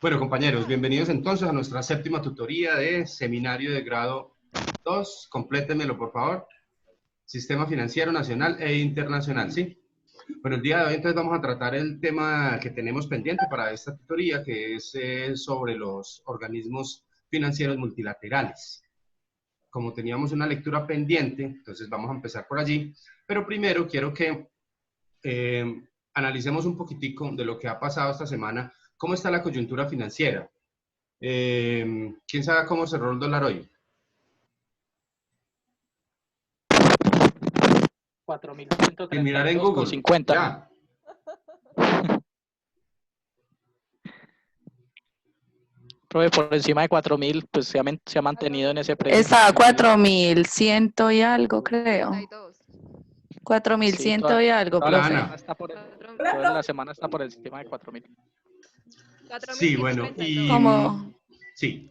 Bueno, compañeros, bienvenidos entonces a nuestra séptima tutoría de seminario de grado 2. Complétenmelo, por favor. Sistema financiero nacional e internacional, ¿sí? Bueno, el día de hoy entonces vamos a tratar el tema que tenemos pendiente para esta tutoría, que es sobre los organismos financieros multilaterales. Como teníamos una lectura pendiente, entonces vamos a empezar por allí, pero primero quiero que analicemos un poquitico de lo que ha pasado esta semana. ¿Cómo está la coyuntura financiera? ¿Quién sabe cómo cerró el dólar hoy? 4.132,50. Sin mirar en Google. Ya. Profe, por encima de 4.000, pues se ha mantenido en ese precio. Está a 4.100 y algo, creo. 4.100 Sí, y algo, Hola, profe. Ana. Toda la semana está por encima de 4.000. Sí, bueno, y... ¿Cómo? Sí.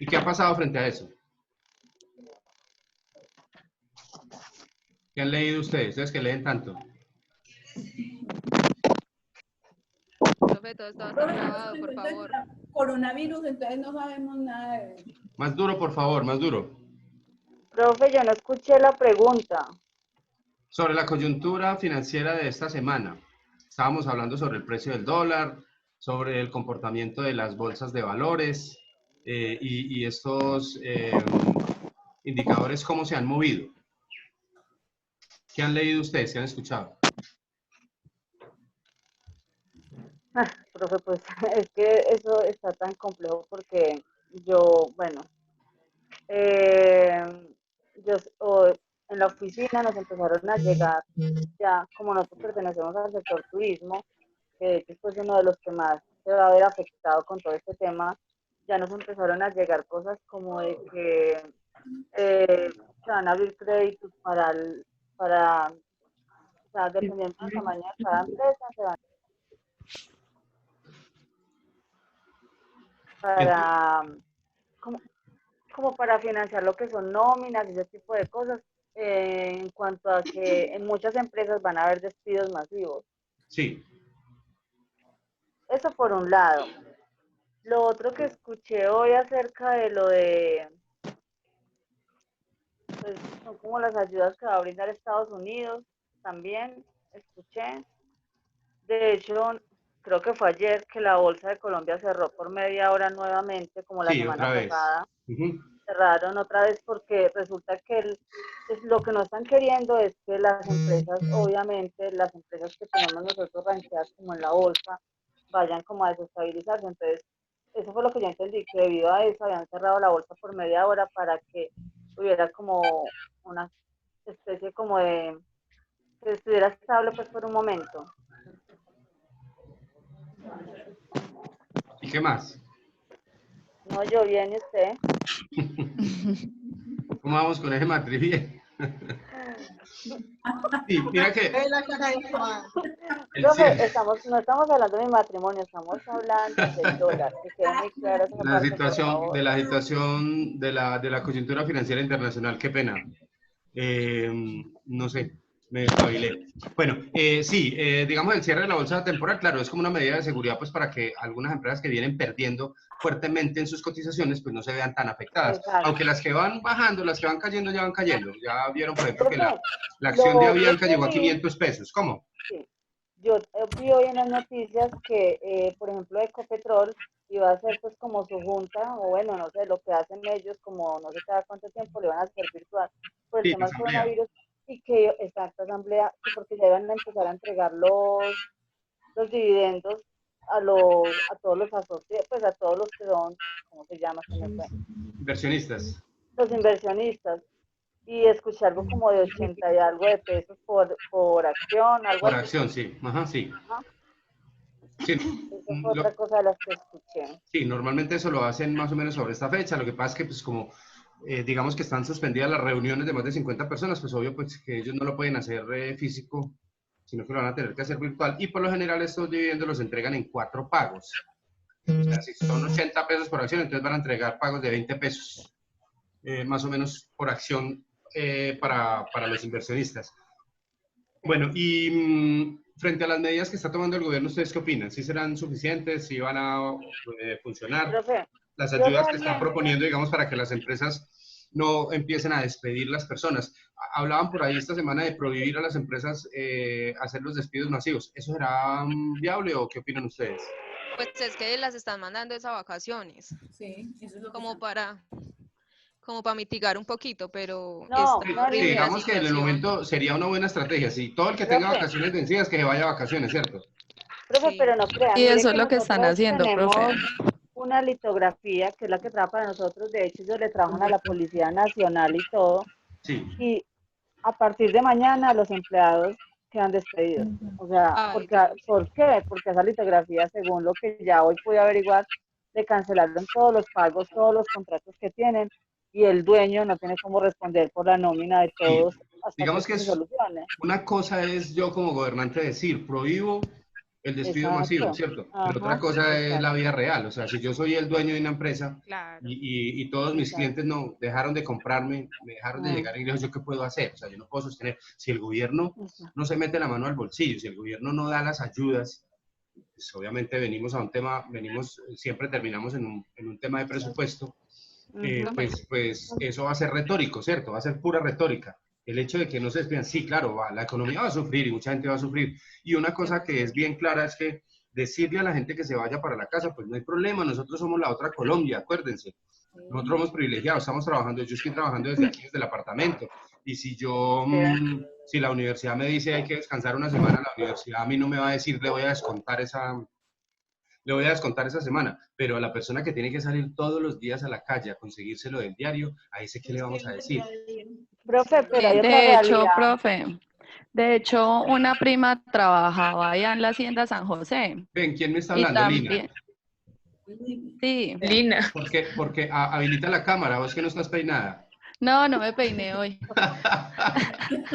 ¿Y qué ha pasado frente a eso? ¿Qué han leído ustedes? ¿Ustedes que leen tanto? Profe, todo está grabado, por favor. Coronavirus, entonces no sabemos nada de eso. Más duro, por favor, más duro. Profe, yo no escuché la pregunta. Sobre la coyuntura financiera de esta semana. Estábamos hablando sobre el precio del dólar, sobre el comportamiento de las bolsas de valores y estos indicadores, cómo se han movido. ¿Qué han leído ustedes? ¿Qué han escuchado? Profe, pues es que eso está tan complejo porque yo, bueno, en la oficina nos empezaron a llegar, ya como nosotros pertenecemos al sector turismo, que de hecho es uno de los que más se va a ver afectado con todo este tema, ya nos empezaron a llegar cosas como de que se van a abrir créditos o sea, dependiendo del tamaño de cada empresa, se van para, como para financiar lo que son nóminas y ese tipo de cosas, en cuanto a que en muchas empresas van a haber despidos masivos. Sí. Eso por un lado. Lo otro que escuché hoy acerca de lo de, pues, son como las ayudas que va a brindar Estados Unidos, también escuché. De hecho, creo que fue ayer que la Bolsa de Colombia cerró por media hora nuevamente, como la Sí, semana otra vez. pasada. Cerraron otra vez porque resulta que lo que no están queriendo es que las empresas, obviamente, las empresas que tenemos nosotros rankeadas como en la bolsa, vayan como a desestabilizarse. Entonces, eso fue lo que yo entendí, que debido a eso habían cerrado la bolsa por media hora para que hubiera como una especie como de, que estuviera estable pues por un momento. ¿Y qué más? No, yo bien, ¿y usted? ¿Cómo vamos con ese matrimonio? Sí, mira que... Profe, no estamos hablando de mi matrimonio, estamos hablando del dólar, que quede muy claro esa parte, por favor. De la situación de la coyuntura financiera internacional, qué pena. No sé, me despabilé. Bueno, sí, digamos el cierre de la bolsa temporal, claro, es como una medida de seguridad pues para que algunas empresas que vienen perdiendo fuertemente en sus cotizaciones pues no se vean tan afectadas. Exacto. Aunque las que van bajando, las que van cayendo ya van cayendo. Ya vieron, por ejemplo, que la Lo acción de otro Avianca que llegó a vi, 500 pesos. ¿Cómo? sí, yo vi hoy en las noticias que, por ejemplo, Ecopetrol iba a hacer pues como su junta, o bueno, no sé, lo que hacen ellos, como no sé cada cuánto tiempo le van a hacer virtual por el Sí, tema la del asamblea. coronavirus, y que esta asamblea, que porque ya iban a empezar a entregar los dividendos a todos los asociados, pues a todos los que son, ¿cómo se llama? Se me fue. Inversionistas. Los inversionistas. Y escuché algo como de 80 y algo de pesos por acción, algo Por así. acción, sí. Ajá, sí. Ajá. Sí, Esa fue otra cosa de las que escuché. sí, normalmente eso lo hacen más o menos sobre esta fecha. Lo que pasa es que, pues, como digamos que están suspendidas las reuniones de más de 50 personas, pues obvio pues, que ellos no lo pueden hacer físico, sino que lo van a tener que hacer virtual. Y por lo general estos dividendos los entregan en 4 pagos. O sea, si son 80 pesos por acción, entonces van a entregar pagos de 20 pesos, más o menos por acción para los inversionistas. Bueno, y frente a las medidas que está tomando el gobierno, ¿ustedes qué opinan? ¿Sí serán suficientes? ¿Sí van a funcionar? Profe, Las yo ayudas que están realmente, proponiendo, digamos, para que las empresas no empiecen a despedir las personas. Hablaban por ahí esta semana de prohibir a las empresas hacer los despidos masivos. ¿Eso será viable o qué opinan ustedes? Pues es que las están mandando es a vacaciones, Sí, eso es lo que como están- para mitigar un poquito, pero no, está Sí, horrible la digamos que en el situación. momento sería una buena estrategia. Si todo el que tenga profe, vacaciones vencidas, que se vaya a vacaciones, ¿cierto? profe, Sí. pero no crean, Y mire eso es que lo que están nosotros haciendo, profe. tenemos una litografía que es la que trabaja para nosotros, de hecho ellos le trabajan a la Policía Nacional y todo, Sí. y a partir de mañana los empleados quedan despedidos. O sea, Ay, Dios. ¿por qué? Porque esa litografía, según lo que ya hoy pude averiguar, le cancelaron todos los pagos, todos los contratos que tienen, y el dueño no tiene cómo responder por la nómina de Sí. todos hasta que Digamos que esto se es solucione. una cosa es yo como gobernante decir, prohíbo el despido masivo, Exacto. ¿cierto? Pero otra Ajá, cosa es la exacto, vida real. O sea, si yo soy el dueño de una empresa Claro. y todos mis exacto. clientes no dejaron de comprarme, me dejaron de Ah, llegar ingresos, ¿yo qué puedo hacer? O sea, yo no puedo sostener. Si el gobierno exacto. no se mete la mano al bolsillo, si el gobierno no da las ayudas, pues obviamente venimos a un tema, siempre terminamos en un tema de presupuesto, Ujú. pues eso va a ser retórico, ¿cierto? Va a ser pura retórica. El hecho de que no se despidan, sí, claro, la economía va a sufrir y mucha gente va a sufrir. Y una cosa que es bien clara es que decirle a la gente que se vaya para la casa, pues no hay problema, nosotros somos la otra Colombia, acuérdense. Nosotros somos privilegiados, estamos trabajando, yo estoy trabajando desde aquí, desde el apartamento. Y si yo, Sí. si la universidad me dice hay que descansar una semana, la universidad a mí no me va a decir le voy a descontar esa semana, pero a la persona que tiene que salir todos los días a la calle a conseguírselo del diario, a ese qué le vamos a decir. Profe, pero hay otra De hecho, realidad. profe, de hecho, una prima trabajaba allá en la Hacienda San José Ven, ¿quién me está y hablando? Lina. también, sí, Lina. Porque habilita la cámara, vos que no estás peinada. no, no me peiné hoy.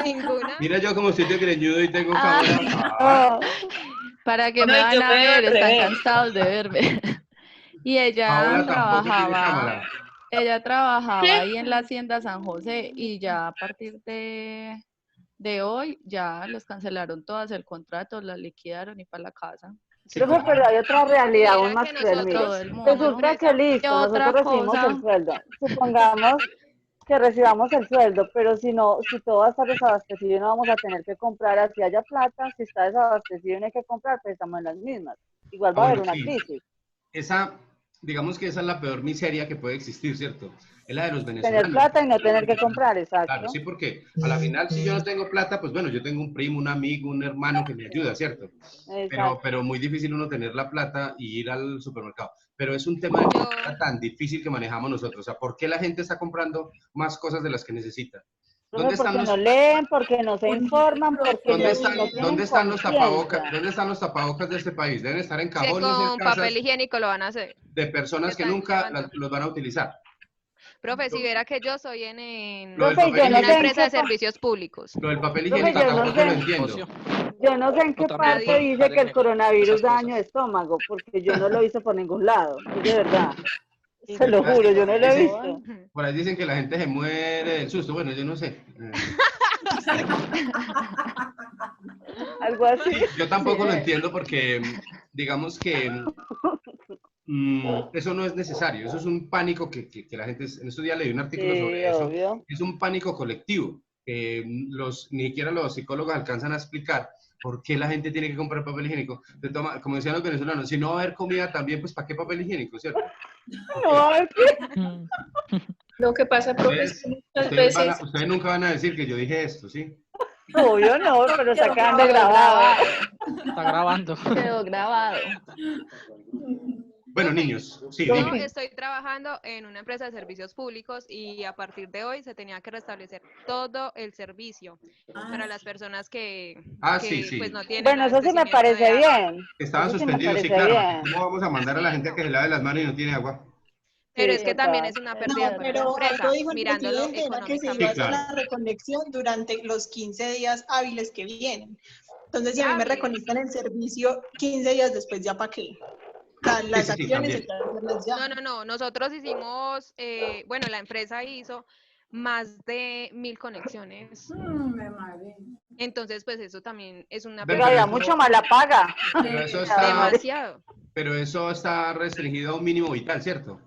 Ninguna. Mira yo como estoy de greñudo y tengo Ah, cámara. Ah, No, ¿para qué No, me y van yo a veo al ver? Están revés. cansados de verme. Y Paola tampoco tiene cámara. ella trabajaba ahí en la Hacienda San José y ya a partir de hoy ya les cancelaron todas el contrato, las liquidaron y para la casa. Sí, profe, claro. pero hay otra realidad aún Viera más que cruel. Mire, Todo nosotros el como mundo. resulta que empresa, Y listo, nosotros otra recibimos el cosa, sueldo. Supongamos que recibamos el sueldo, pero si no, si todo va a estar desabastecido y no vamos a tener que comprar, así haya plata, si está desabastecido y no hay que comprar, pues estamos en las mismas. Igual Ah, va a haber bueno, una sí. crisis. Digamos que esa es la peor miseria que puede existir, ¿cierto? Es la de los Tener venezolanos. plata y no tener que comprar, Claro, exacto. sí, porque a la final, si yo no tengo plata, pues bueno, yo tengo un primo, un amigo, un hermano que me ayuda, ¿cierto? Exacto. Pero muy difícil uno tener la plata y ir al supermercado. Pero es un tema de yo, cultura tan difícil que manejamos nosotros. O sea, ¿por qué la gente está comprando más cosas de las que necesita? Profe, ¿Dónde están porque no los, leen, porque no se informan, porque no tienen dónde están los tapabocas? conciencia. ¿Dónde están los tapabocas de este país? Deben estar en sé cajones en con papel casas higiénico lo van a hacer. de ¿Qué personas que están nunca llevando? los van a utilizar. Profe, si viera que yo soy Lo del Profe, papel yo no en una sé en higiénico, empresa qué, de servicios públicos. lo del papel profe, higiénico yo no tampoco lo sé, entiendo. Negocio. yo no sé en Yo qué también parte puedo Nadie. dice estar que en el negocio con coronavirus esas da daño de cosas. estómago, porque yo no lo hice por ningún lado, es de verdad. y Se lo ¿Verdad? juro, yo no lo he Dicen, visto. por ahí dicen que la gente se muere del susto. Bueno, yo no sé. Algo así. Yo tampoco lo entiendo porque, digamos que eso no es necesario. Eso es un pánico que la gente. En estos días leí un artículo Sí, sobre eso. obvio. Es un pánico colectivo. Ni siquiera los psicólogos alcanzan a explicar por qué la gente tiene que comprar papel higiénico. Como decían los venezolanos, si no va a haber comida también, pues ¿para qué papel higiénico, cierto? No, a ver qué. Mm. Lo que pasa, profe, es que muchas veces, Ustedes nunca van a decir que yo dije esto, ¿sí? Obvio no, pero está quedando quedó grabado. Está grabando. quedó grabado. Bueno, Profe, niños, sí, yo dime. estoy trabajando en una empresa de servicios públicos y a partir de hoy se tenía que restablecer todo el servicio para las personas que Sí, sí. pues no tienen Bueno, eso sí me abastecimiento de parece agua. bien. Estaban Eso sí me suspendidos, sí, parece claro, porque bien. ¿cómo vamos a mandar a la Sí, gente a que se lave las manos y no tiene agua? pero Sí, es que también total. es una pérdida No, para la pero empresa, algo dijo el mirándolo presidente, era que se iba a Sí, hacer claro. la reconexión durante los 15 días hábiles que vienen. Entonces, si a mí me Hábiles. reconectan el servicio 15 días después, ¿ya para qué? Las Sí, acciones también. hay que hacerlas ya. No, nosotros hicimos, bueno, la empresa hizo más de 1000 conexiones. Me madre. Entonces, pues eso también es una Pero Oiga, había eso- mucho mala paga. Pero demasiado. eso está restringido a un mínimo vital, ¿cierto?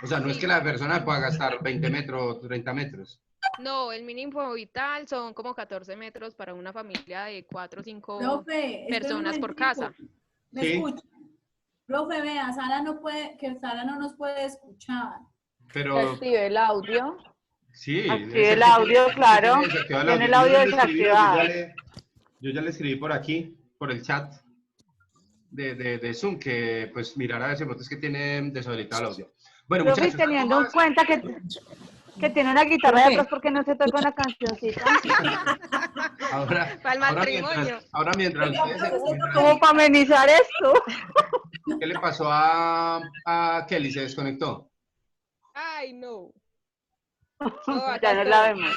O sea, no es Sí. que la persona pueda gastar 20 metros, 30 metros. No, el mínimo vital son como 14 metros para una familia de 4 o 5 Profe, espera un personas por momentico. casa. ¿Me Sí. escucha? Profe, vea, Sara no puede, que Sara no nos puede escuchar. Pero Active el audio. sí, Active ese el que audio, tiene claro. desactivado Tiene el Yo audio ya le escribí, desactivado. yo ya le escribí por aquí, por el chat de Zoom, que pues mirar a ver si es que tiene deshabilitado el audio. Bueno, Profe, muchachos, teniendo en cuenta que tiene una guitarra de atrás, ¿por qué no se toca una cancioncita? ahora, Para el matrimonio. ahora mientras ustedes... Como para amenizar esto. ¿Qué le pasó a Kelly? ¿Se desconectó? Ay, no. Ya no la vemos.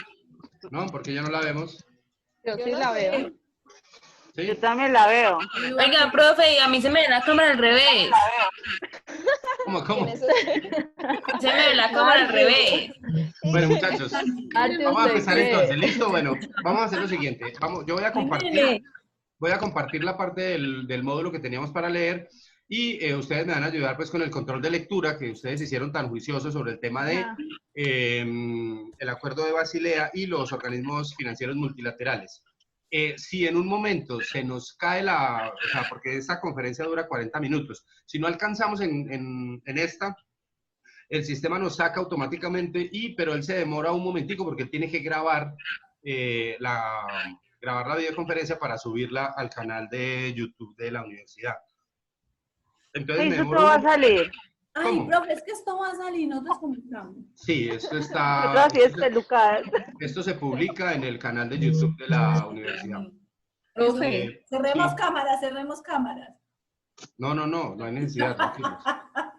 ¿No? Porque ya no la vemos. Yo Yo sí no la sé. veo. ¿Sí? Yo también la veo. Oiga, profe, y a mí se me ve la cámara al revés. ¿Cómo? Se me ve la cámara al revés. Bueno, muchachos, Arte, vamos a ¿usted empezar qué? entonces. ¿Listo? Bueno, vamos a hacer lo siguiente. Yo voy a compartir la parte del módulo que teníamos para leer y ustedes me van a ayudar pues con el control de lectura que ustedes hicieron tan juiciosos sobre el tema de el acuerdo de Basilea y los organismos financieros multilaterales. Si en un momento se nos cae o sea, porque esta conferencia dura 40 minutos, si no alcanzamos en esta, el sistema nos saca automáticamente, pero él se demora un momentico porque él tiene que grabar la videoconferencia para subirla al canal de YouTube de la universidad. Entonces me Eso demoro todo va a salir. Ay, ¿Cómo? profe, es que esto va a salir, no desconectamos. Sí, esto Nosotros está... así espelucadas. Esto se publica en el canal de YouTube de la universidad. Profe, Cerremos Sí. cámaras, cerremos cámaras. No hay necesidad, tranquilos.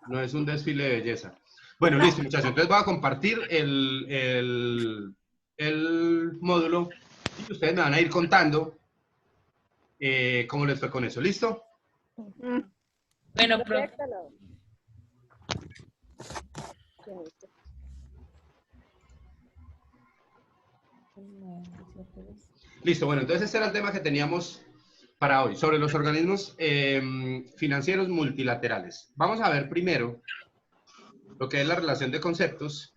No es un desfile de belleza. Bueno, listo, muchachos. Entonces voy a compartir el módulo y ustedes me van a ir contando cómo les fue con eso. ¿Listo? Bueno, profe. Listo, bueno, entonces este era el tema que teníamos para hoy, sobre los organismos financieros multilaterales. Vamos a ver primero lo que es la relación de conceptos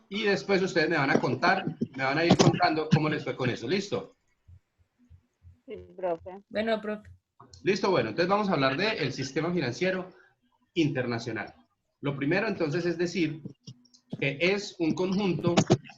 y después ustedes me van a ir contando cómo les fue con eso. ¿Listo? Sí, profe. Bueno, profe. Listo, bueno, entonces vamos a hablar del sistema financiero internacional. Lo primero entonces es decir que es un conjunto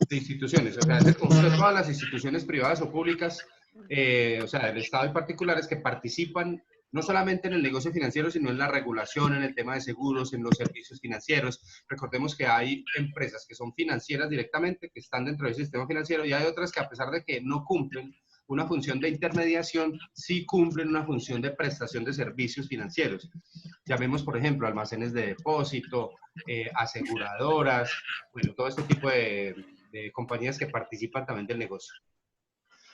de instituciones, o sea, es el conjunto de todas las instituciones privadas o públicas, o sea, del Estado y particulares que participan no solamente en el negocio financiero, sino en la regulación, en el tema de seguros, en los servicios financieros. Recordemos que hay empresas que son financieras directamente, que están dentro del sistema financiero, y hay otras que a pesar de que no cumplen una función de intermediación, sí cumplen una función de prestación de servicios financieros. Llamemos, por ejemplo, almacenes de depósito, aseguradoras, bueno, todo este tipo de compañías que participan también del negocio.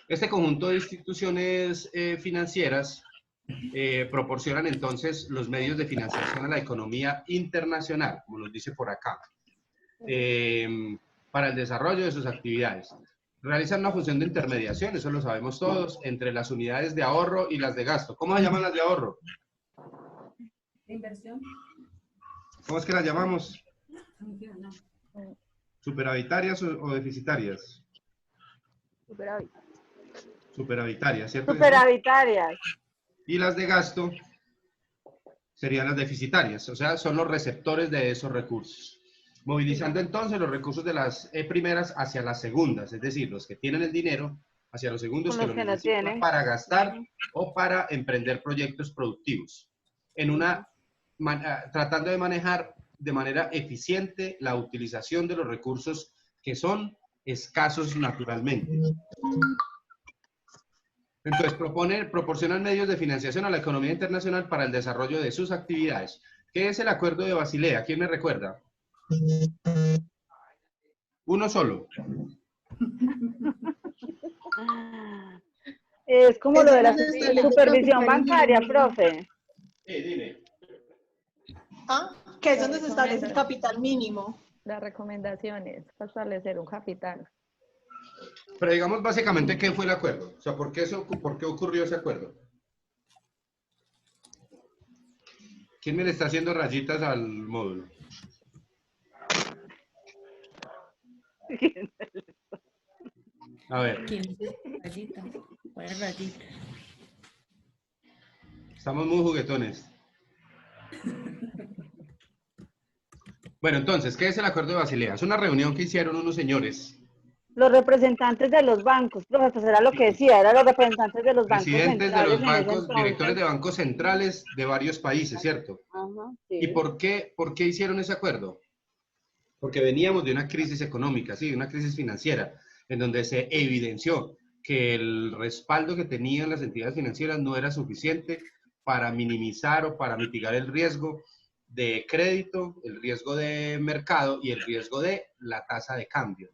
Este conjunto de instituciones financieras proporcionan entonces los medios de financiación a la economía internacional, como nos dice por acá, para el desarrollo de sus actividades. Realizan una función de intermediación, eso lo sabemos todos, entre las unidades de ahorro y las de gasto. ¿Cómo se llaman las de ahorro? Inversión. ¿Cómo es que las llamamos? ¿Superavitarias o deficitarias? Superavitarias, ¿cierto? Superavitarias. Y las de gasto serían las deficitarias, o sea, son los receptores de esos recursos. Movilizando entonces los recursos de las primeras hacia las segundas, es decir, los que tienen el dinero hacia los segundos que lo necesitan para gastar o para emprender proyectos productivos. Tratando de manejar de manera eficiente la utilización de los recursos que son escasos naturalmente. Entonces, proporcionan medios de financiación a la economía internacional para el desarrollo de sus actividades. ¿Qué es el Acuerdo de Basilea? ¿Quién me recuerda? Uno solo. Es como lo de la supervisión bancaria, profe. Dime. ¿Ah? Que es donde se establece el capital mínimo. las recomendaciones para establecer un capital. Pero digamos básicamente qué fue el acuerdo. O sea, ¿por qué ocurrió ese acuerdo? ¿Quién me le está haciendo rayitas al módulo? A ver, ¿Quién dice rayita? ¿Cuál es rayita? estamos muy juguetones. Bueno, entonces, ¿qué es el Acuerdo de Basilea? Es una reunión que hicieron unos señores, Los representantes de los bancos, profe, pues era lo que decía, eran los representantes de los bancos presidentes de centrales los en ese bancos, directores entonces. de bancos centrales de varios países, ¿cierto? Ajá, ¿Y sí. por qué hicieron ese acuerdo? Porque veníamos de una crisis económica, sí, de una crisis financiera, en donde se evidenció que el respaldo que tenían las entidades financieras no era suficiente para minimizar o para mitigar el riesgo de crédito, el riesgo de mercado y el riesgo de la tasa de cambio.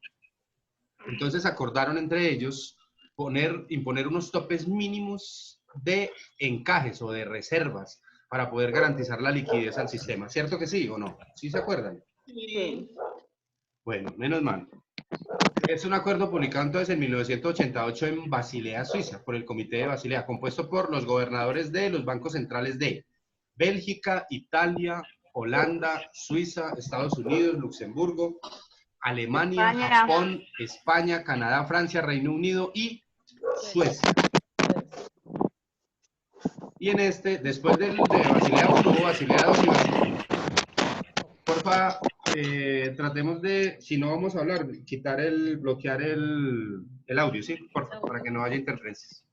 Entonces acordaron entre ellos imponer unos topes mínimos de encajes o de reservas para poder garantizar la liquidez al sistema. ¿Cierto que sí o no? ¿Sí se acuerdan? Sí. Bueno, menos mal. Es un acuerdo publicado entonces en 1988 en Basilea, Suiza, por el Comité de Basilea, compuesto por los gobernadores de los bancos centrales de Bélgica, Italia, Holanda, Suiza, Estados Unidos, Luxemburgo, Alemania, España. Japón, España, Canadá, Francia, Reino Unido y Suecia. Y en después de Basilea 1 hubo Basilea 2 y Basilea 3. Porfa, tratemos de, si no vamos a hablar, bloquear el audio, ¿sí? Porfa, para que no haya interferencias.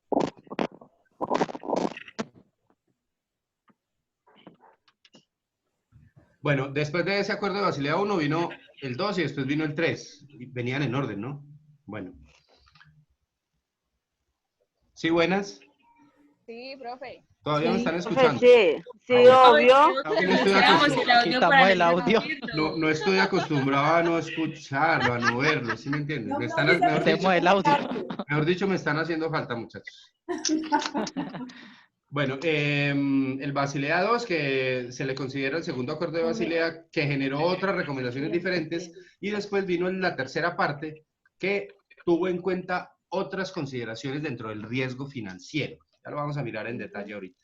Bueno, después de ese acuerdo de Basilea 1 vino el 2 y después vino el 3. Venían en orden, ¿no? Bueno. ¿Sí, buenas? Sí, profe. ¿Todavía me Sí. están Profe, escuchando? sí, sí, Ah, obvio. Aunque no estoy Quitamos el audio. No estoy acostumbrado a no escucharlo, a no verlo, ¿sí me entiendes? No, Me están, no, Quitemos el audio. mejor dicho, me están haciendo falta, muchachos. Bueno, el Basilea 2, que se le considera el segundo acuerdo de Basilea, que generó otras recomendaciones diferentes, y después vino en la tercera parte, que tuvo en cuenta otras consideraciones dentro del riesgo financiero. Ya lo vamos a mirar en detalle ahorita.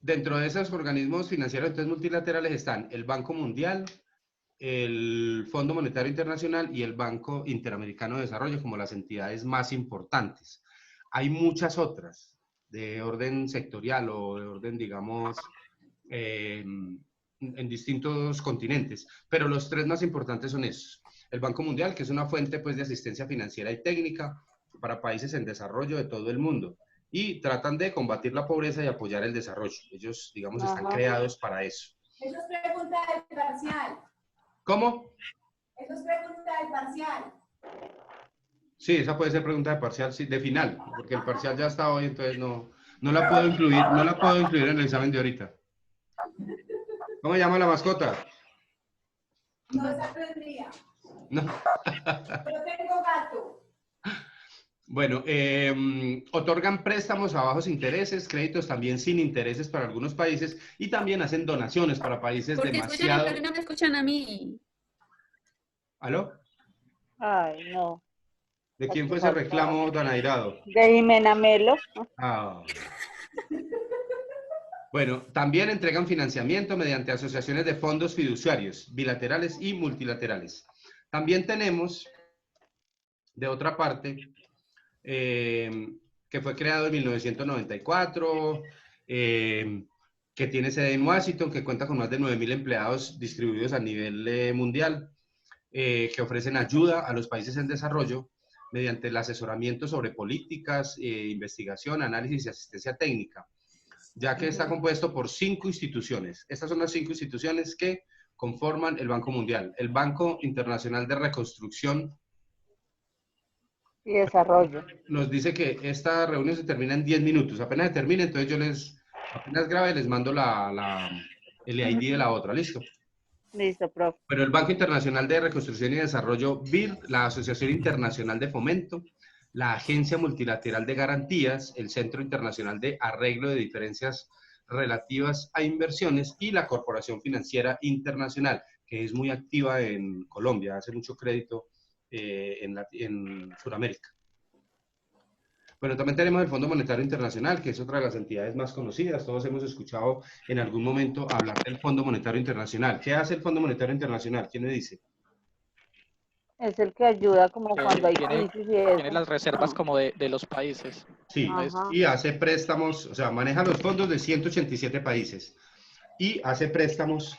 Dentro de esos organismos financieros entonces multilaterales están el Banco Mundial, el Fondo Monetario Internacional y el Banco Interamericano de Desarrollo como las entidades más importantes. Hay muchas otras de orden sectorial o de orden, digamos, en distintos continentes, pero los tres más importantes son esos. El Banco Mundial, que es una fuente pues, de asistencia financiera y técnica para países en desarrollo de todo el mundo, y tratan de combatir la pobreza y apoyar el desarrollo. Ellos, digamos, están creados para eso. Eso es pregunta del parcial. ¿Cómo? Eso es pregunta del parcial. Sí, esa puede ser pregunta de parcial, sí, de final, porque el parcial ya está hoy, entonces no la puedo incluir en el examen de ahorita. ¿Cómo se llama la mascota? No, esa no es mía. No. Yo tengo gato. Bueno, otorgan préstamos a bajos intereses, créditos también sin intereses para algunos países y también hacen donaciones para países Porque demasiado... escuchan, no me escuchan a mí. ¿Aló? Ay, no. ¿De quién fue ese reclamo tan airado? De Jimena Melo. Ah. Bueno, también entregan financiamiento mediante asociaciones de fondos fiduciarios, bilaterales y multilaterales. También tenemos, de otra parte, que fue creado en 1994, que tiene sede en Washington, que cuenta con más de 9.000 empleados distribuidos a nivel mundial, que ofrecen ayuda a los países en desarrollo mediante el asesoramiento sobre políticas, investigación, análisis y asistencia técnica, ya que está compuesto por 5 instituciones. Estas son las 5 instituciones que conforman el Banco Mundial, el Banco Internacional de Reconstrucción Y Desarrollo. nos dice que esta reunión se termina en 10 minutos. Apenas se termine, entonces apenas grabe, les mando el ID de la otra. ¿Listo? Listo, profe. Pero el Banco Internacional de Reconstrucción y Desarrollo, BID, la Asociación Internacional de Fomento, la Agencia Multilateral de Garantías, el Centro Internacional de Arreglo de Diferencias Relativas a Inversiones y la Corporación Financiera Internacional, que es muy activa en Colombia, hace mucho crédito en Sudamérica. Bueno, también tenemos el Fondo Monetario Internacional, que es otra de las entidades más conocidas. Todos hemos escuchado en algún momento hablar del Fondo Monetario Internacional. ¿Qué hace el Fondo Monetario Internacional? ¿Quién me dice? Es el que ayuda como cuando hay Tiene crisis y eso. las reservas como de los países. Sí, Ajá. y hace préstamos, o sea, maneja los fondos de 187 países y hace préstamos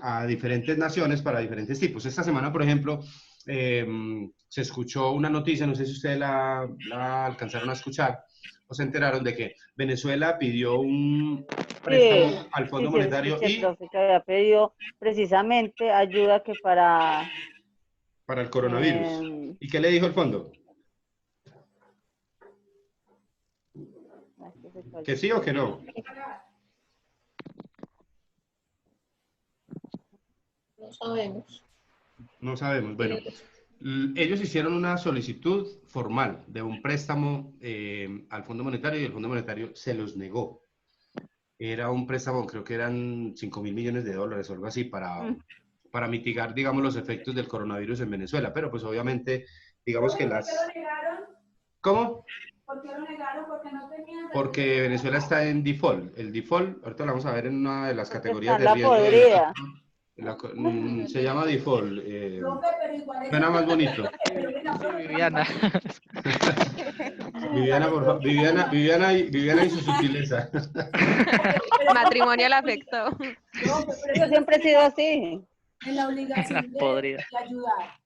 a diferentes naciones para diferentes tipos. Esta semana, por ejemplo, se escuchó una noticia, no sé si ustedes la alcanzaron a escuchar o se enteraron de que Venezuela pidió un préstamo al Fondo Monetario escuché, y profe, que había pedido precisamente ayuda que para... para el coronavirus. ¿Y qué le dijo el fondo? ¿Que sí o que no? No sabemos. No sabemos. Bueno, ellos hicieron una solicitud formal de un préstamo al Fondo Monetario y el Fondo Monetario se los negó. Era un préstamo, creo que eran 5.000 millones de dólares o algo así para mitigar, digamos, los efectos del coronavirus en Venezuela. Pero pues obviamente, digamos que las... ¿Por qué lo negaron? ¿Cómo? ¿Por qué lo negaron? Porque no tenían... Porque Venezuela está en default. El default, ahorita lo vamos a ver en una de las categorías de la riesgo. podrida. Se llama default. Profe, pero igual es... Suena más bonito. Viviana. Viviana, por favor. Viviana y su sutileza. Matrimonio le afectó. Yo siempre he sido así. En la obligación de ayudar.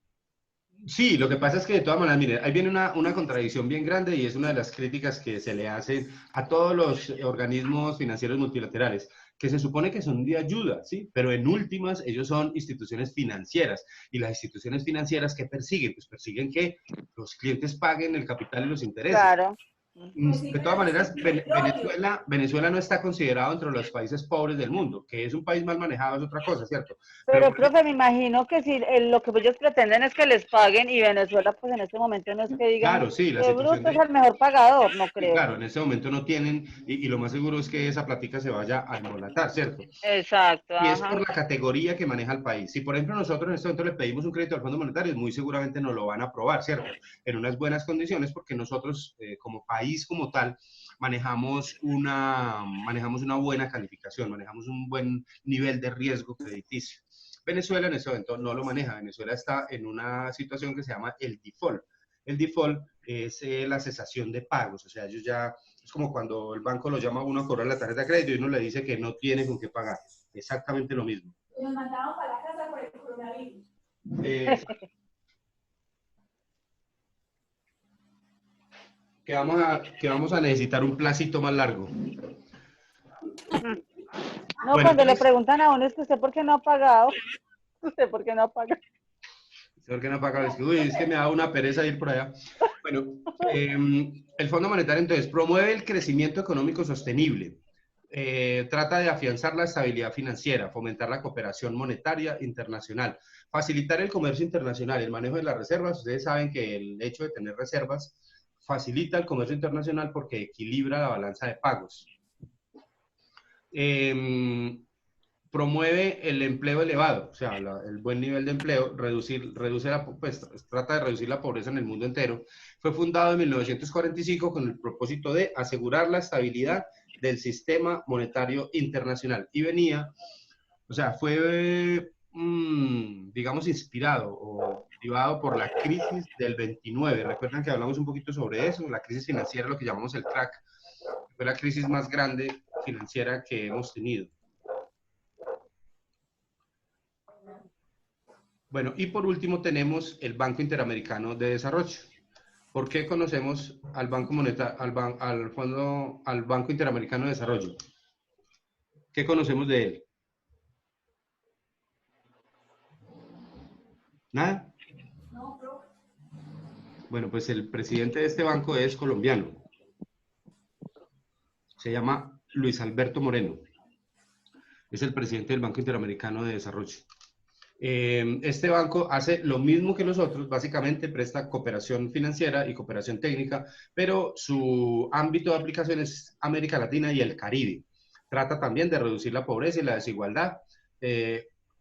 Sí, lo que pasa es que de todas maneras, mire, ahí viene una contradicción bien grande y es una de las críticas que se le hacen a todos los organismos financieros multilaterales, que se supone que son de ayuda, ¿sí? Pero en últimas ellos son instituciones financieras y las instituciones financieras ¿qué persiguen? Pues persiguen que los clientes paguen el capital y los intereses. Claro. De todas maneras, Venezuela no está considerado entre los países pobres del mundo, que es un país mal manejado, es otra cosa, ¿cierto? Pero profe, me imagino que si lo que ellos pretenden es que les paguen y Venezuela, pues en este momento no es que digan claro, sí, la que situación Bruto es el mejor pagador, no creo. Claro, en este momento no tienen, y lo más seguro es que esa plática se vaya a embolatar, ¿cierto? Exacto. Y es por la categoría que maneja el país. Si, por ejemplo, nosotros en este momento le pedimos un crédito al Fondo Monetario, muy seguramente nos lo van a aprobar, ¿cierto? En unas buenas condiciones, porque nosotros, como país como tal, manejamos una buena calificación, manejamos un buen nivel de riesgo crediticio. Venezuela en este momento no lo maneja. Venezuela está en una situación que se llama el default. El default es la cesación de pagos, o sea, ellos ya, es como cuando el banco lo llama a uno a cobrar la tarjeta de crédito y uno le dice que no tiene con qué pagar. Exactamente lo mismo. Nos mandaron para la casa por el coronavirus. Que vamos a necesitar un placito más largo. No, bueno, cuando le preguntan a uno es que usted por qué no ha pagado. ¿Usted por qué no ha pagado? ¿Por qué no ha pagado? Es que me da una pereza ir por allá. Bueno, el Fondo Monetario entonces promueve el crecimiento económico sostenible. Trata de afianzar la estabilidad financiera, fomentar la cooperación monetaria internacional, facilitar el comercio internacional, el manejo de las reservas. Ustedes saben que el hecho de tener reservas facilita el comercio internacional porque equilibra la balanza de pagos. Promueve el empleo elevado, o sea, el buen nivel de empleo, trata de reducir la pobreza en el mundo entero. Fue fundado en 1945 con el propósito de asegurar la estabilidad del sistema monetario internacional y venía, o sea, fue, digamos, inspirado o derivado por la crisis del 29. Recuerdan que hablamos un poquito sobre eso, la crisis financiera, lo que llamamos el crack, fue la crisis más grande financiera que hemos tenido. Bueno, y por último tenemos el Banco Interamericano de Desarrollo. ¿Por qué conocemos al Banco Banco Interamericano de Desarrollo? ¿Qué conocemos de él? ¿Nada? Bueno, pues el presidente de este banco es colombiano. Se llama Luis Alberto Moreno. Es el presidente del Banco Interamericano de Desarrollo. Este banco hace lo mismo que los otros, básicamente presta cooperación financiera y cooperación técnica, pero su ámbito de aplicación es América Latina y el Caribe. Trata también de reducir la pobreza y la desigualdad.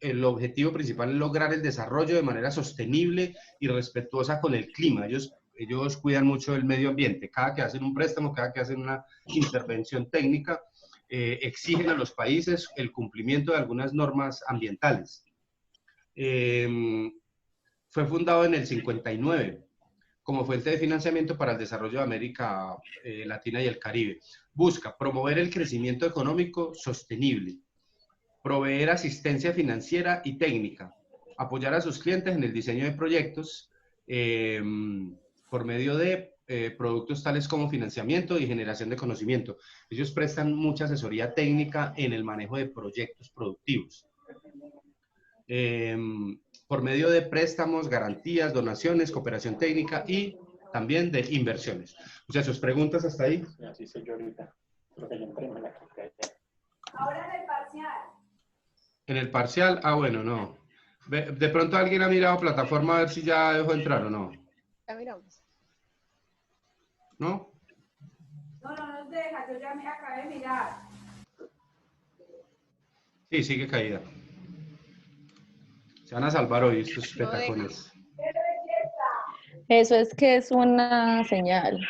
el objetivo principal es lograr el desarrollo de manera sostenible y respetuosa con el clima. Ellos cuidan mucho el medio ambiente. Cada que hacen un préstamo, cada que hacen una intervención técnica, exigen a los países el cumplimiento de algunas normas ambientales. Fue fundado en el 59 como fuente de financiamiento para el desarrollo de América Latina y el Caribe. Busca promover el crecimiento económico sostenible, proveer asistencia financiera y técnica, apoyar a sus clientes en el diseño de proyectos por medio de productos tales como financiamiento y generación de conocimiento. Ellos prestan mucha asesoría técnica en el manejo de proyectos productivos. Por medio de préstamos, garantías, donaciones, cooperación técnica y también de inversiones. Muchachos, ¿preguntas hasta ahí? Así soy yo ahorita. Creo que yo entré, me la quité. Ahora en el parcial. En el parcial, bueno, no. De pronto alguien ha mirado plataforma a ver si ya dejó entrar o no. Ya miramos. ¿No? No nos deja, yo ya me acabé de mirar. Sí, sigue caída. Se van a salvar hoy estos petacones. Eso es que es una señal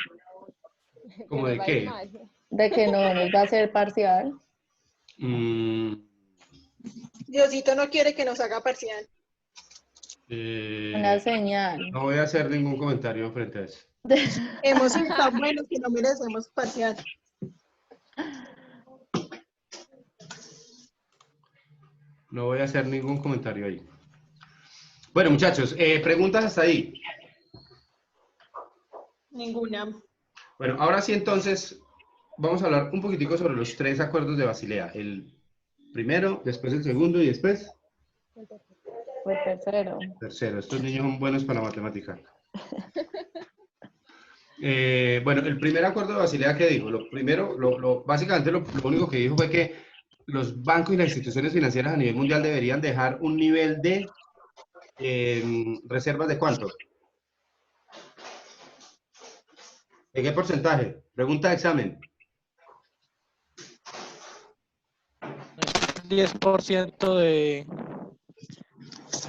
¿Cómo de qué? de que no nos va a hacer parcial. Diosito no quiere que nos haga parcial. Una señal. No voy a hacer ningún comentario frente a eso. Hemos sido tan buenos que no merecemos parcial. No voy a hacer ningún comentario ahí. Bueno, muchachos, preguntas hasta ahí. Ninguna. Bueno, ahora sí entonces vamos a hablar un poquitico sobre los 3 acuerdos de Basilea. El primero, después el segundo y después Fue tercero. tercero. Estos niños son buenos para la matemática. Bueno, el primer acuerdo de Basilea, ¿qué dijo? Lo primero, básicamente lo único que dijo fue que los bancos y las instituciones financieras a nivel mundial deberían dejar un nivel de reservas de ¿cuánto? ¿De qué porcentaje? Pregunta de examen. 10% de...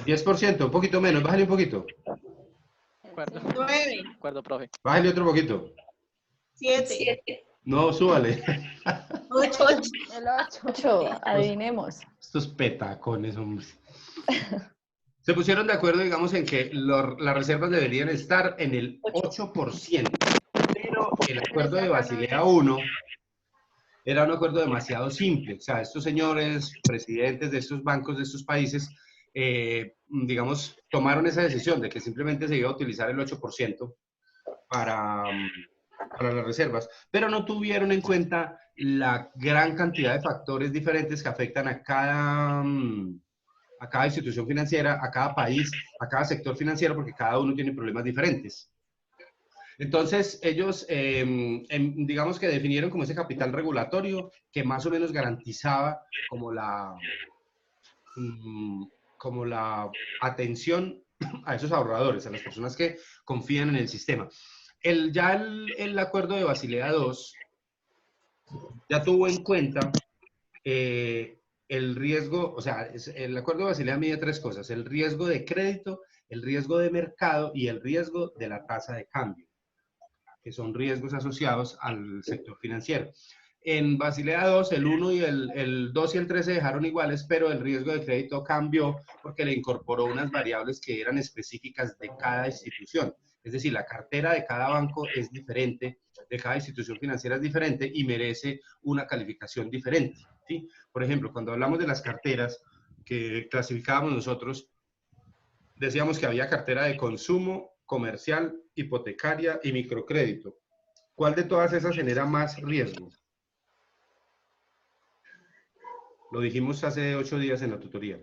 10%, un poquito menos, bájale un poquito. De acuerdo. 9, De acuerdo, profe. Bájale otro poquito. 7, No, súbale. 8. El 8. 8, adivinemos. Estos petacones, hombre. Se pusieron de acuerdo, digamos, en que las reservas deberían estar en el 8%, pero el acuerdo de Basilea I era un acuerdo demasiado simple. O sea, estos señores, presidentes de estos bancos, de estos países, digamos, tomaron esa decisión de que simplemente se iba a utilizar el 8% para las reservas, pero no tuvieron en cuenta la gran cantidad de factores diferentes que afectan a cada institución financiera, a cada país, a cada sector financiero, porque cada uno tiene problemas diferentes. Entonces, ellos, digamos que definieron como ese capital regulatorio que más o menos garantizaba como la atención a esos ahorradores, a las personas que confían en el sistema. El acuerdo de Basilea II ya tuvo en cuenta el riesgo, o sea, el acuerdo de Basilea mide 3 cosas: el riesgo de crédito, el riesgo de mercado y el riesgo de la tasa de cambio, que son riesgos asociados al sector financiero. En Basilea II, el 1 y el 2 y el 3 se dejaron iguales, pero el riesgo de crédito cambió porque le incorporó unas variables que eran específicas de cada institución. Es decir, la cartera de cada banco es diferente, de cada institución financiera es diferente y merece una calificación diferente, ¿sí? Por ejemplo, cuando hablamos de las carteras que clasificábamos nosotros, decíamos que había cartera de consumo, comercial, hipotecaria y microcrédito. ¿Cuál de todas esas genera más riesgo? Lo dijimos hace 8 días en la tutoría.